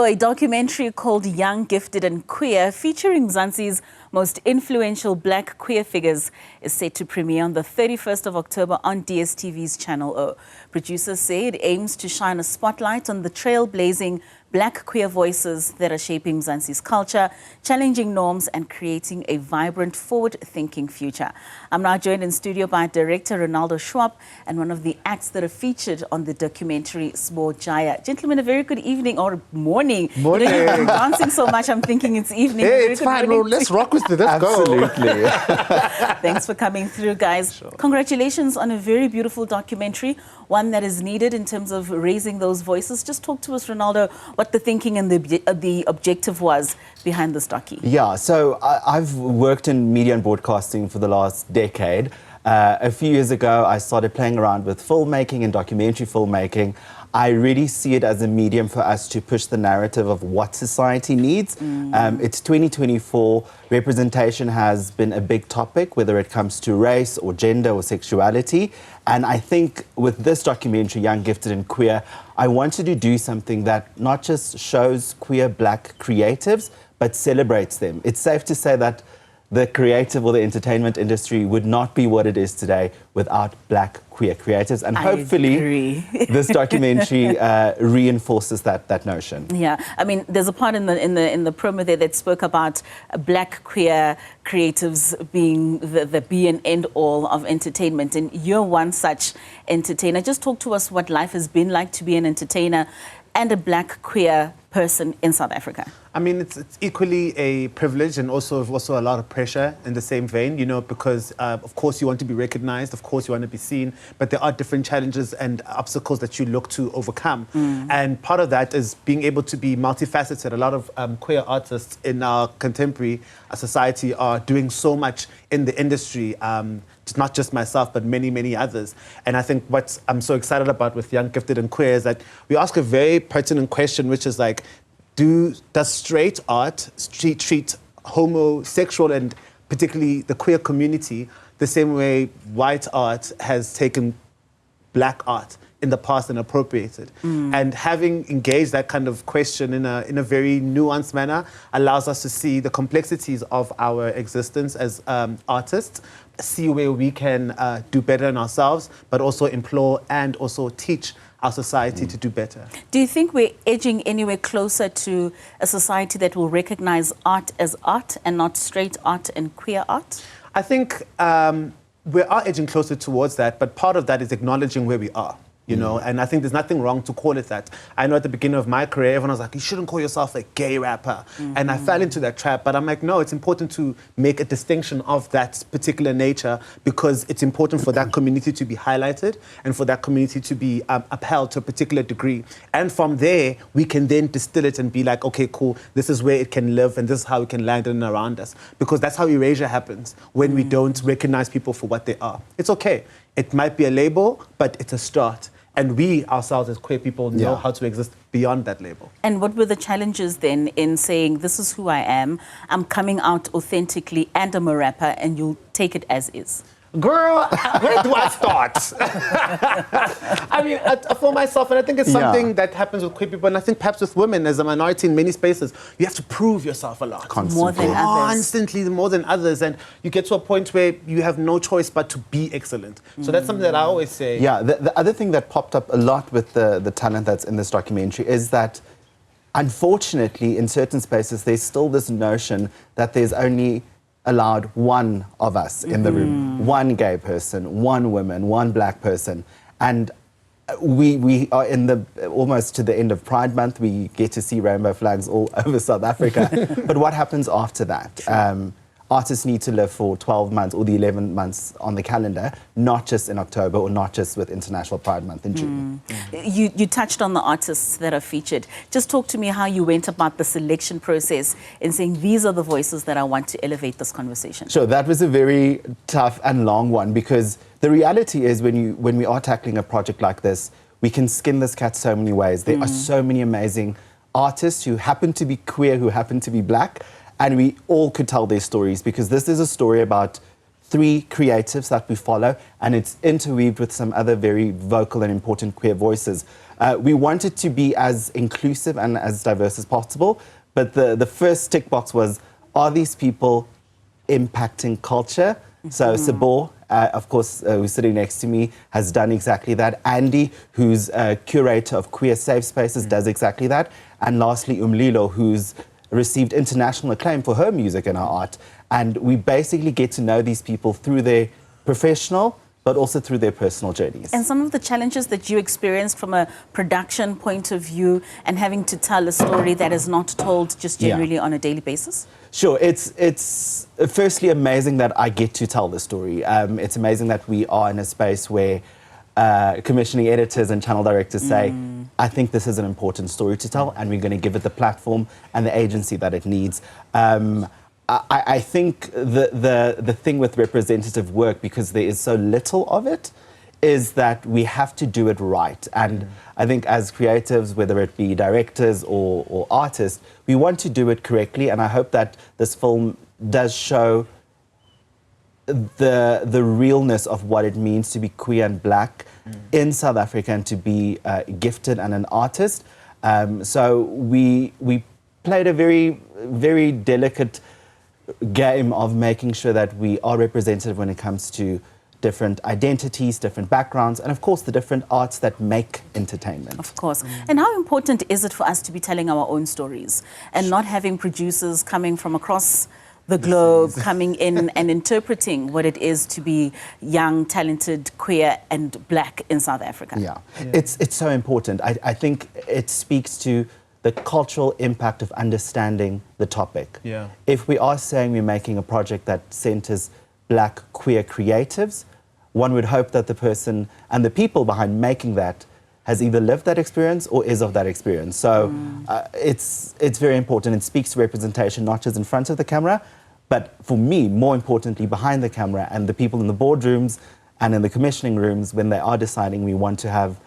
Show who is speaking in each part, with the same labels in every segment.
Speaker 1: a documentary called Young, Gifted and Queer, featuring Mzansi's most influential black queer figures, is set to premiere on the 31st of October on DSTV's Channel O. Producers say it aims to shine a spotlight on the trailblazing black queer voices that are shaping Mzansi's culture, challenging norms and creating a vibrant, forward-thinking future. I'm now joined in studio by director Renaldo Schwarp and one of the acts that are featured on the documentary, Gyre. Gentlemen, a very good evening or morning.
Speaker 2: Morning.
Speaker 1: You know, you're dancing so much, I'm thinking it's evening.
Speaker 2: Hey, it's fine. Well, let's rock with it. Let's
Speaker 3: Absolutely.
Speaker 2: go.
Speaker 1: Thanks for coming through, guys.
Speaker 2: Sure.
Speaker 1: Congratulations on a very beautiful documentary, one that is needed in terms of raising those voices. Just talk to us, Renaldo, what the thinking and the objective was behind this docu.
Speaker 3: Yeah, so I've worked in media and broadcasting for the last decade. A few years ago, I started playing around with filmmaking and documentary filmmaking. I really see it as a medium for us to push the narrative of what society needs. It's 2024. Representation has been a big topic, whether it comes to race or gender or sexuality. And I think with this documentary, Young, Gifted and Queer, I wanted to do something that not just shows queer black creatives, but celebrates them. It's safe to say that the creative or the entertainment industry would not be what it is today without black queer creatives. And hopefully this documentary reinforces that notion.
Speaker 1: Yeah, I mean, there's a part in the promo there that spoke about black queer creatives being the be and end all of entertainment, and you're one such entertainer. Just talk to us what life has been like to be an entertainer and a black queer person in South Africa.
Speaker 2: I mean, it's equally a privilege and also a lot of pressure in the same vein, you know, because of course you want to be recognized, of course you want to be seen, but there are different challenges and obstacles that you look to overcome. And part of that is being able to be multifaceted. A lot of queer artists in our contemporary society are doing so much in the industry. It's not just myself, but many, many others. And I think what I'm so excited about with Young, Gifted and Queer is that we ask a very pertinent question, which is like, does straight art treat homosexual and particularly the queer community the same way white art has taken black art in the past and appropriated? And having engaged that kind of question in a very nuanced manner allows us to see the complexities of our existence as artists, see where we can do better in ourselves, but also implore and also teach our society to do better.
Speaker 1: Do you think we're edging anywhere closer to a society that will recognize art as art and not straight art and queer art?
Speaker 2: I think we are edging closer towards that, but part of that is acknowledging where we are. You know, and I think there's nothing wrong to call it that. I know at the beginning of my career, everyone was like, you shouldn't call yourself a gay rapper. And I fell into that trap, but I'm like, no, it's important to make a distinction of that particular nature because it's important for that community to be highlighted and for that community to be upheld to a particular degree. And from there, we can then distill it and be like, okay, cool, this is where it can live and this is how it can land in and around us. Because that's how erasure happens when we don't recognize people for what they are. It's okay. It might be a label, but it's a start. And we ourselves as queer people know how to exist beyond that label. And
Speaker 1: what were the challenges then in saying, this is who I am, I'm coming out authentically and I'm a rapper, and you'll take it as is?
Speaker 2: Girl, where do I start? I mean, for myself, and I think it's something that happens with queer people, and I think perhaps with women as a minority in many spaces, you have to prove yourself a lot.
Speaker 3: Constantly.
Speaker 1: More than others.
Speaker 2: Constantly, more than others, and you get to a point where you have no choice but to be excellent. So that's something that I always say.
Speaker 3: Yeah, the other thing that popped up a lot with the talent that's in this documentary is that, unfortunately, in certain spaces, there's still this notion that there's only allowed one of us in the room, one gay person, one woman, one black person. And we are in almost to the end of Pride Month. We get to see rainbow flags all over South Africa. But what happens after that? Artists need to live for 12 months or the 11 months on the calendar, not just in October or not just with International Pride Month in June.
Speaker 1: You touched on the artists that are featured. Just talk to me how you went about the selection process in saying these are the voices that I want to elevate this conversation.
Speaker 3: Sure, that was a very tough and long one because the reality is when we are tackling a project like this, we can skin this cat so many ways. There are so many amazing artists who happen to be queer, who happen to be black, and we all could tell their stories because this is a story about 3 creatives that we follow, and it's interweaved with some other very vocal and important queer voices. We want it to be as inclusive and as diverse as possible, but the first tick box was, are these people impacting culture? So Sabor, of course, who's sitting next to me, has done exactly that. Andy, who's a curator of queer safe spaces, does exactly that. And lastly, Umlilo, who's received international acclaim for her music and her art. And we basically get to know these people through their professional, but also through their personal journeys.
Speaker 1: And some of the challenges that you experienced from a production point of view and having to tell a story that is not told just generally on a daily basis?
Speaker 3: Sure, it's firstly amazing that I get to tell the story. It's amazing that we are in a space where commissioning editors and channel directors say, I think this is an important story to tell, and we're going to give it the platform and the agency that it needs. I think the thing with representative work, because there is so little of it, is that we have to do it right. And I think as creatives, whether it be directors or artists, we want to do it correctly. And I hope that this film does show the realness of what it means to be queer and black in South Africa and to be gifted and an artist. So we played a very, very delicate game of making sure that we are representative when it comes to different identities, different backgrounds, and of course the different arts that make entertainment.
Speaker 1: Of course. And how important is it for us to be telling our own stories and not having producers coming from across the globe, coming in and interpreting what it is to be young, talented, queer and black in South Africa?
Speaker 3: Yeah. It's so important. I think it speaks to the cultural impact of understanding the topic.
Speaker 2: Yeah.
Speaker 3: If we are saying we're making a project that centers black queer creatives, one would hope that the person and the people behind making that has either lived that experience or is of that experience. So it's very important. It speaks to representation, not just in front of the camera, but for me, more importantly, behind the camera and the people in the boardrooms and in the commissioning rooms when they are deciding we want to have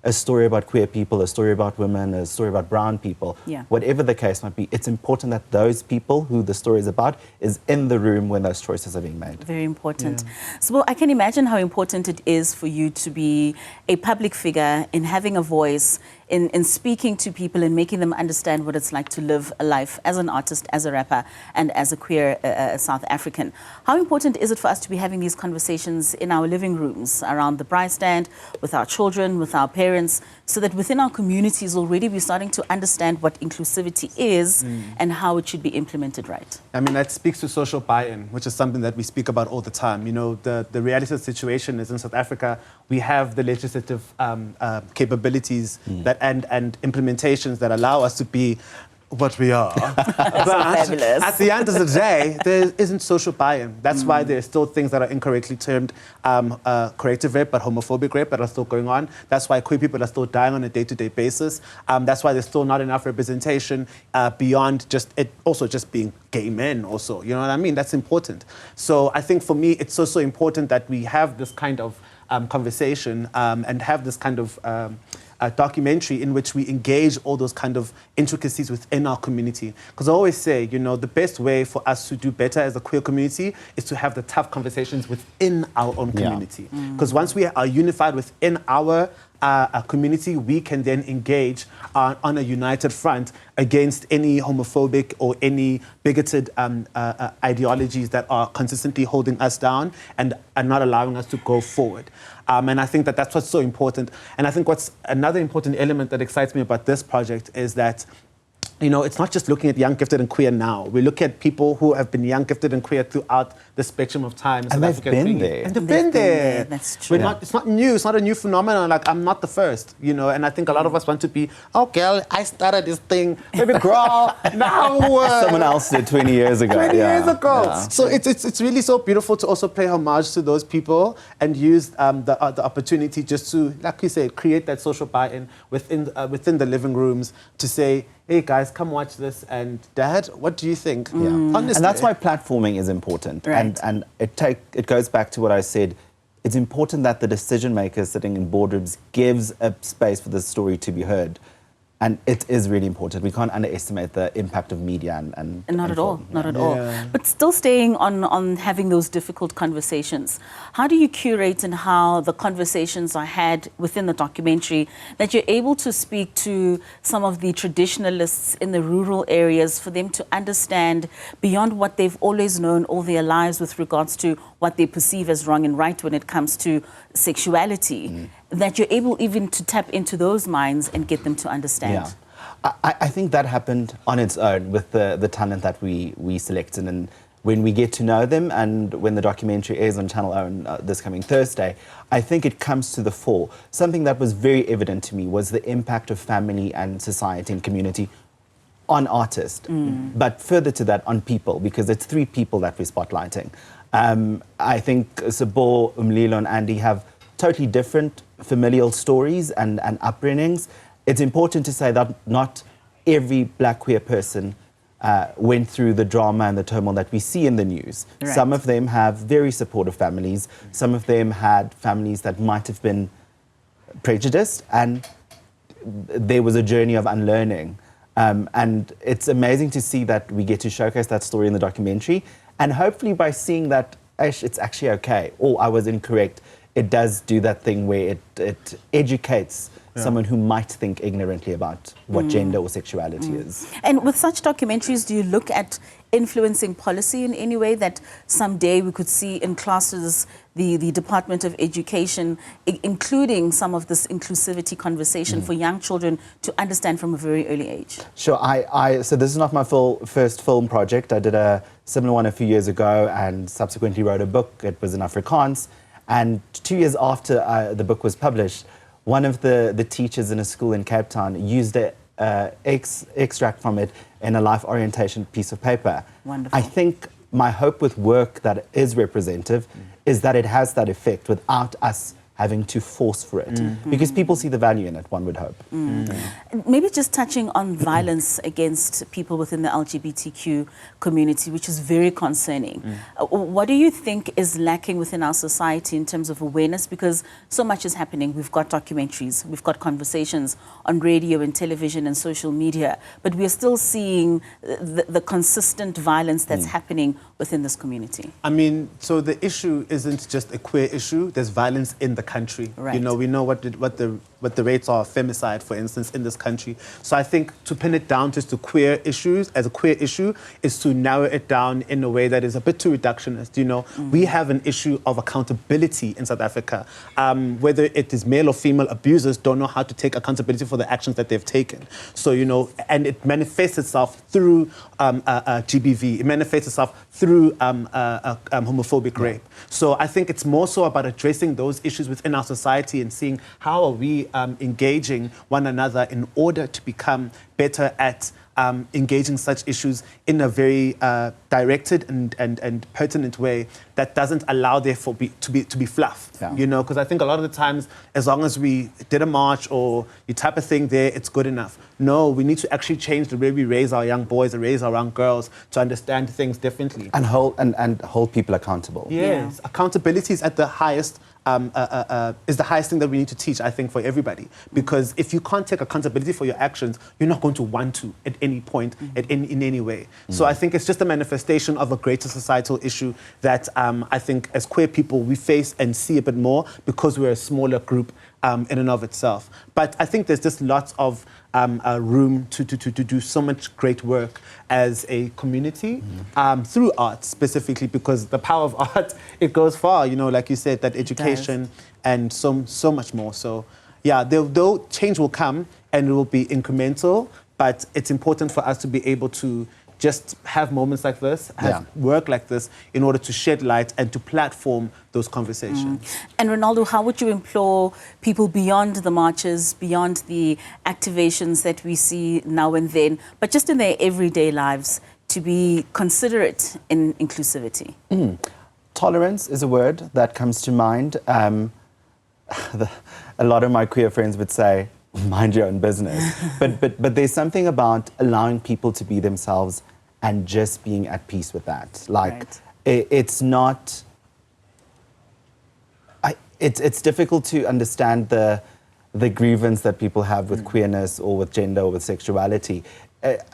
Speaker 3: a story about queer people, a story about women, a story about brown people, whatever the case might be, it's important that those people who the story is about is in the room when those choices are being made.
Speaker 1: Very important. So I can imagine how important it is for you to be a public figure in having a voice, in speaking to people and making them understand what it's like to live a life as an artist, as a rapper, and as a queer South African. How important is it for us to be having these conversations in our living rooms, around the braai stand, with our children, with our parents, so that within our communities already we're starting to understand what inclusivity is and how it should be implemented right?
Speaker 2: I mean, that speaks to social buy-in, which is something that we speak about all the time. You know, the reality of the situation is in South Africa, we have the legislative capabilities that and implementations that allow us to be what we are. But at the end of the day, there isn't social buy-in. That's why there are still things that are incorrectly termed corrective rape, but homophobic rape that are still going on. That's why queer people are still dying on a day-to-day basis. That's why there's still not enough representation beyond just it also just being gay men also. You know what I mean? That's important. So I think for me, it's so important that we have this kind of conversation and have this kind of a documentary in which we engage all those kind of intricacies within our community. Because I always say, you know, the best way for us to do better as a queer community is to have the tough conversations within our own community. Because once we are unified within our community, we can then engage on a united front against any homophobic or any bigoted ideologies that are consistently holding us down and are not allowing us to go forward. And I think that that's what's so important. And I think what's another important element that excites me about this project is that, you know, it's not just looking at young, gifted and queer now. We look at people who have been young, gifted and queer throughout the spectrum of time.
Speaker 3: And they've been there.
Speaker 2: And they've been there.
Speaker 1: That's true.
Speaker 2: It's not new. It's not a new phenomenon. Like, I'm not the first, you know. And I think a lot of us want to be, oh, girl, I started this thing. Maybe, girl, now.
Speaker 3: Someone else did 20 years ago.
Speaker 2: 20 years ago.
Speaker 3: Yeah.
Speaker 2: So it's really so beautiful to also pay homage to those people and use the opportunity just to, like you said, create that social buy-in within the living rooms to say, hey guys, come watch this, and Dad, what do you think?
Speaker 3: Yeah.
Speaker 2: Honestly.
Speaker 3: And that's why platforming is important.
Speaker 1: Right.
Speaker 3: And it goes back to what I said. It's important that the decision makers sitting in boardrooms gives a space for the story to be heard. And it is really important. We can't underestimate the impact of media and
Speaker 1: Not at all,
Speaker 3: film.
Speaker 1: not at all. But still staying on having those difficult conversations, how do you curate and how the conversations are had within the documentary that you're able to speak to some of the traditionalists in the rural areas for them to understand beyond what they've always known all their lives with regards to what they perceive as wrong and right when it comes to sexuality, that you're able even to tap into those minds and get them to understand?
Speaker 3: Yeah. I think that happened on its own with the talent that we selected. And when we get to know them and when the documentary airs on Channel O this coming Thursday, I think it comes to the fore. Something that was very evident to me was the impact of family and society and community on artists, but further to that, on people, because it's three people that we're spotlighting. I think Sabo, Umlilo and Andy have totally different familial stories and upbringings. It's important to say that not every black queer person went through the drama and the turmoil that we see in the news.
Speaker 1: Right.
Speaker 3: Some of them have very supportive families. Some of them had families that might have been prejudiced, and there was a journey of unlearning. And it's amazing to see that we get to showcase that story in the documentary. And hopefully by seeing that it's actually okay, or I was incorrect, it does do that thing where it educates someone who might think ignorantly about what gender or sexuality is.
Speaker 1: And with such documentaries, do you look at influencing policy in any way that someday we could see in classes the Department of Education including some of this inclusivity conversation for young children to understand from a very early age?
Speaker 3: Sure. So this is not my first film project. I did a similar one a few years ago and subsequently wrote a book. It was in Afrikaans. And 2 years after the book was published, one of the teachers in a school in Cape Town used an extract from it in a life orientation piece of paper.
Speaker 1: Wonderful.
Speaker 3: I think my hope with work that is representative is that it has that effect without us having to force for it. Because people see the value in it, one would hope.
Speaker 1: Maybe just touching on violence against people within the LGBTQ community, which is very concerning. What do you think is lacking within our society in terms of awareness? Because so much is happening. We've got documentaries, we've got conversations on radio and television and social media, but we are still seeing the consistent violence that's happening within this community.
Speaker 2: I mean, so the issue isn't just a queer issue. There's violence in the country.
Speaker 1: Right.
Speaker 2: You know, we know what the rates are of femicide, for instance, in this country. So I think to pin it down just to queer issues as a queer issue is to narrow it down in a way that is a bit too reductionist. You know, we have an issue of accountability in South Africa. Whether it is male or female abusers don't know how to take accountability for the actions that they've taken. So, you know, and it manifests itself through GBV. It manifests itself through homophobic rape. So I think it's more so about addressing those issues within our society and seeing how are we engaging one another in order to become better at engaging such issues in a very directed and pertinent way that doesn't allow therefore to be fluff.
Speaker 3: Yeah.
Speaker 2: You know, because I think a lot of the times, as long as we did a march or you type a thing there, it's good enough. No, we need to actually change the way we raise our young boys and raise our young girls to understand things differently.
Speaker 3: And hold people accountable.
Speaker 2: Yes, accountability is at the highest. Is the highest thing that we need to teach, I think, for everybody. Because if you can't take accountability for your actions, you're not going to want to at any point, in any way. So I think it's just a manifestation of a greater societal issue that I think as queer people we face and see a bit more because we're a smaller group in and of itself. But I think there's just lots of room to do so much great work as a community through art specifically, because the power of art, it goes far, you know, like you said, that education and so much more. So yeah, though change will come and it will be incremental, but it's important for us to be able to just have moments like this, have work like this in order to shed light and to platform those conversations.
Speaker 1: And Renaldo, how would you implore people beyond the marches, beyond the activations that we see now and then, but just in their everyday lives, to be considerate in inclusivity?
Speaker 3: Tolerance is a word that comes to mind. A lot of my queer friends would say, mind your own business. but there's something about allowing people to be themselves and just being at peace with that. Like, it's not... It's difficult to understand the the grievance that people have with queerness or with gender or with sexuality.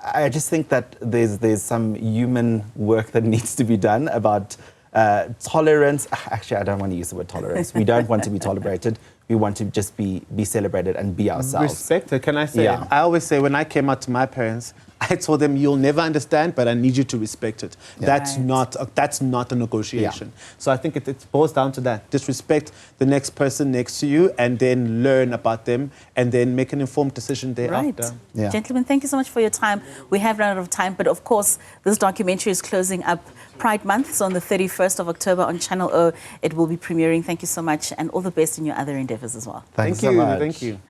Speaker 3: I just think that there's some human work that needs to be done about tolerance. Actually, I don't want to use the word tolerance. We don't want to be tolerated. We want to just be celebrated and be ourselves.
Speaker 2: Respected, can I say?
Speaker 3: Yeah.
Speaker 2: I always say when I came out to my parents, I told them, you'll never understand, but I need you to respect it.
Speaker 3: Yeah.
Speaker 2: That's not a negotiation. Yeah. So I think it boils down to that. Just respect the next person next to you and then learn about them and then make an informed decision thereafter.
Speaker 1: Right.
Speaker 3: Yeah.
Speaker 1: Gentlemen, thank you so much for your time. We have run out of time, but of course, this documentary is closing up Pride Month. So on the 31st of October on Channel O, it will be premiering. Thank you so much and all the best in your other endeavors as well.
Speaker 3: Thanks so much.
Speaker 2: Thank you.